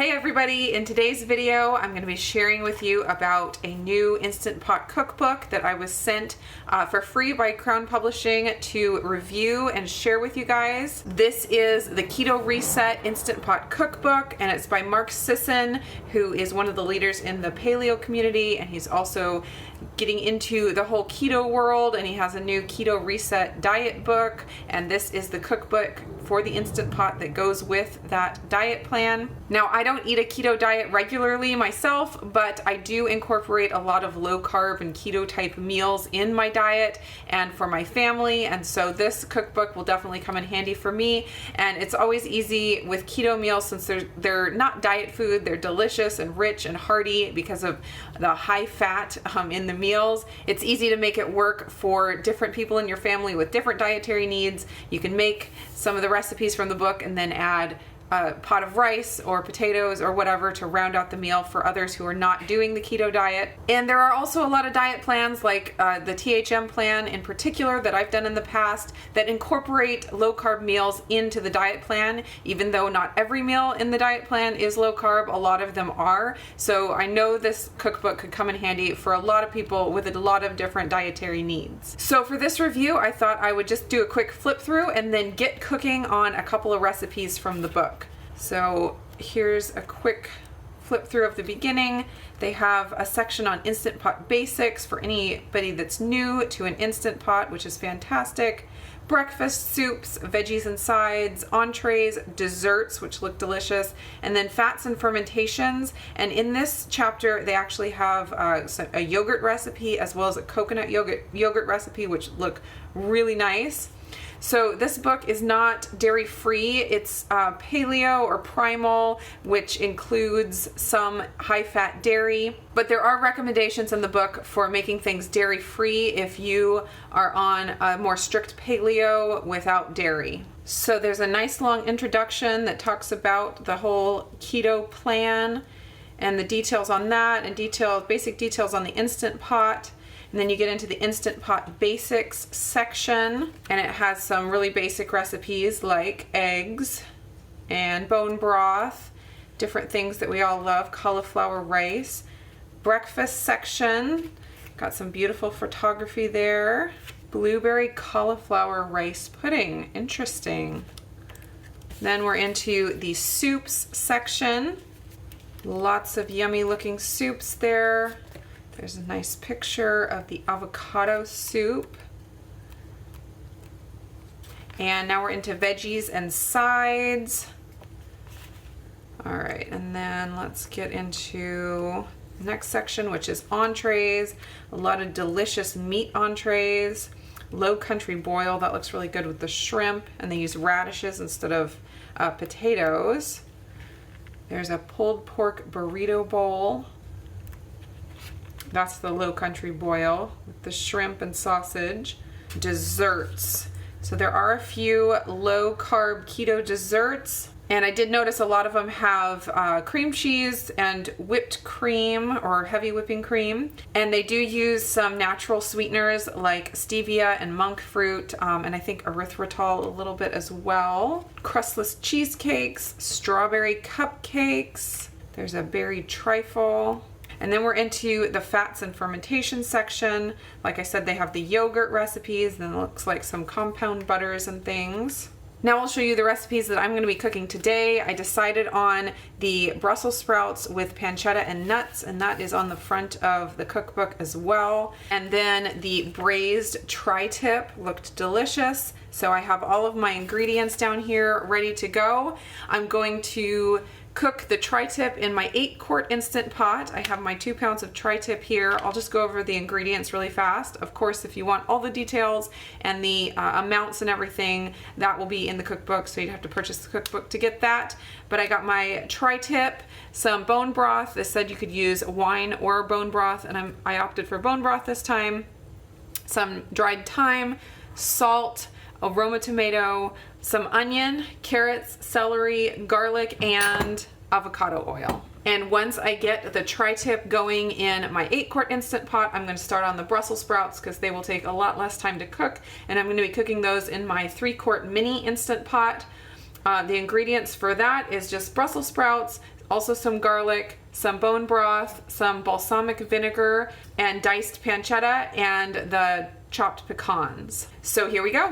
Hey everybody, in today's video I'm going to be sharing with you about a new Instant Pot cookbook that I was sent for free by Crown Publishing to review and share with you guys. This is the Keto Reset Instant Pot cookbook, and it's by Mark Sisson, who is one of the leaders in the paleo community, and he's also getting into the whole keto world, and he has a new Keto Reset diet book, and this is the cookbook for the Instant Pot that goes with that diet plan. Now, I don't eat a keto diet regularly myself, but I do incorporate a lot of low carb and keto type meals in my diet and for my family, and so this cookbook will definitely come in handy for me. And it's always easy with keto meals, since they're not diet food, they're delicious and rich and hearty because of the high fat in the meals. It's easy to make it work for different people in your family with different dietary needs. You can make some of the recipes from the book and then add a pot of rice or potatoes or whatever to round out the meal for others who are not doing the keto diet. And there are also a lot of diet plans, like the THM plan in particular that I've done in the past, that incorporate low carb meals into the diet plan. Even though not every meal in the diet plan is low carb, a lot of them are. So I know this cookbook could come in handy for a lot of people with a lot of different dietary needs. So for this review, I thought I would just do a quick flip through and then get cooking on a couple of recipes from the book. So here's a quick flip through of the beginning. They have a section on Instant Pot basics for anybody that's new to an Instant Pot, which is fantastic. Breakfast soups, veggies and sides, entrees, desserts, which look delicious, and then fats and fermentations. And in this chapter, they actually have a yogurt recipe as well as a coconut yogurt recipe, which look really nice. So this book is not dairy-free. It's paleo or primal, which includes some high-fat dairy. But there are recommendations in the book for making things dairy-free if you are on a more strict paleo without dairy. So there's a nice long introduction that talks about the whole keto plan and the details on that, and basic details on the Instant Pot. And then you get into the Instant Pot basics section, and it has some really basic recipes like eggs and bone broth, different things that we all love, cauliflower rice. Breakfast section, got some beautiful photography there. Blueberry cauliflower rice pudding, interesting. Then we're into the soups section. Lots of yummy looking soups there. There's a nice picture of the avocado soup. And now we're into veggies and sides. All right, and then let's get into the next section, which is entrees. A lot of delicious meat entrees. Low country boil, that looks really good with the shrimp, and they use radishes instead of potatoes. There's a pulled pork burrito bowl. That's the low country boil with the shrimp and sausage. Desserts. So there are a few low carb keto desserts, and I did notice a lot of them have cream cheese and whipped cream or heavy whipping cream. And they do use some natural sweeteners like stevia and monk fruit, and I think erythritol a little bit as well. Crustless cheesecakes, strawberry cupcakes. There's a berry trifle. And then we're into the fats and fermentation section. Like I said, they have the yogurt recipes, and it looks like some compound butters and things. Now I'll show you the recipes that I'm going to be cooking today. I decided on the Brussels sprouts with pancetta and nuts, and that is on the front of the cookbook as well. And then the braised tri-tip looked delicious. So I have all of my ingredients down here ready to go. I'm going to cook the tri-tip in my 8-quart Instant Pot. I have my 2 pounds of tri-tip here. I'll just go over the ingredients really fast. Of course, if you want all the details and the amounts and everything, that will be in the cookbook, so you'd have to purchase the cookbook to get that. But I got my tri-tip, some bone broth. They said you could use wine or bone broth, and I opted for bone broth this time. Some dried thyme, salt, aroma tomato, some onion, carrots, celery, garlic, and avocado oil. And once I get the tri-tip going in my 8-quart Instant Pot, I'm going to start on the Brussels sprouts because they will take a lot less time to cook. And I'm going to be cooking those in my 3-quart mini Instant Pot. The ingredients for that is just Brussels sprouts, also some garlic, some bone broth, some balsamic vinegar, and diced pancetta, and the chopped pecans. So here we go.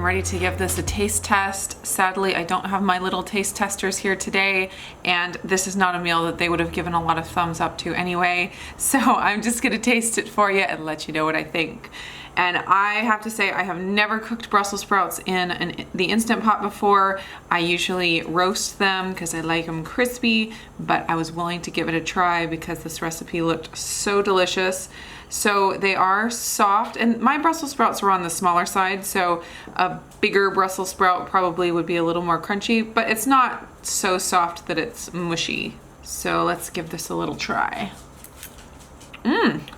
I'm ready to give this a taste test. Sadly, I don't have my little taste testers here today, and this is not a meal that they would have given a lot of thumbs up to anyway. So I'm just gonna taste it for you and let you know what I think. And I have to say, I have never cooked Brussels sprouts in the Instant Pot before. I usually roast them because I like them crispy, but I was willing to give it a try because this recipe looked so delicious. So they are soft, and my Brussels sprouts were on the smaller side, so a bigger Brussels sprout probably would be a little more crunchy, but it's not so soft that it's mushy. So let's give this a little try.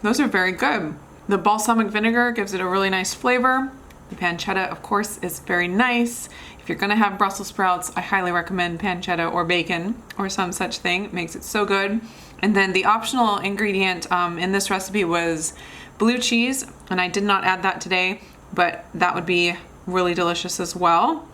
Those are very good. The balsamic vinegar gives it a really nice flavor. The pancetta, of course, is very nice. If you're gonna have Brussels sprouts, I highly recommend pancetta or bacon or some such thing. It makes it so good. And then the optional ingredient in this recipe was blue cheese, and I did not add that today, but that would be really delicious as well.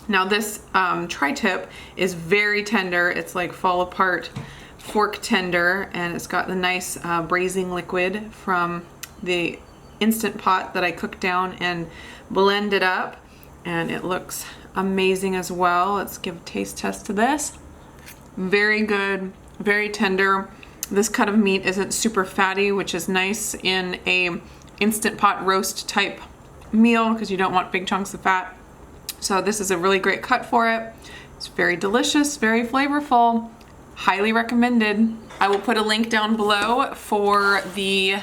Now this tri-tip is very tender. It's like fall apart fork tender, and it's got the nice braising liquid from the Instant Pot that I cooked down and blended up, and it looks amazing as well. Let's give a taste test to this. Very good, very tender. This cut of meat isn't super fatty, which is nice in a Instant Pot roast type meal because you don't want big chunks of fat. So this is a really great cut for it. It's very delicious, very flavorful. Highly recommended. I will put a link down below for the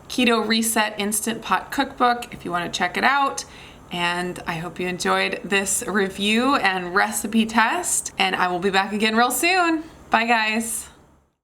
Keto Reset Instant Pot Cookbook if you want to check it out. And I hope you enjoyed this review and recipe test, and I will be back again real soon. Bye guys.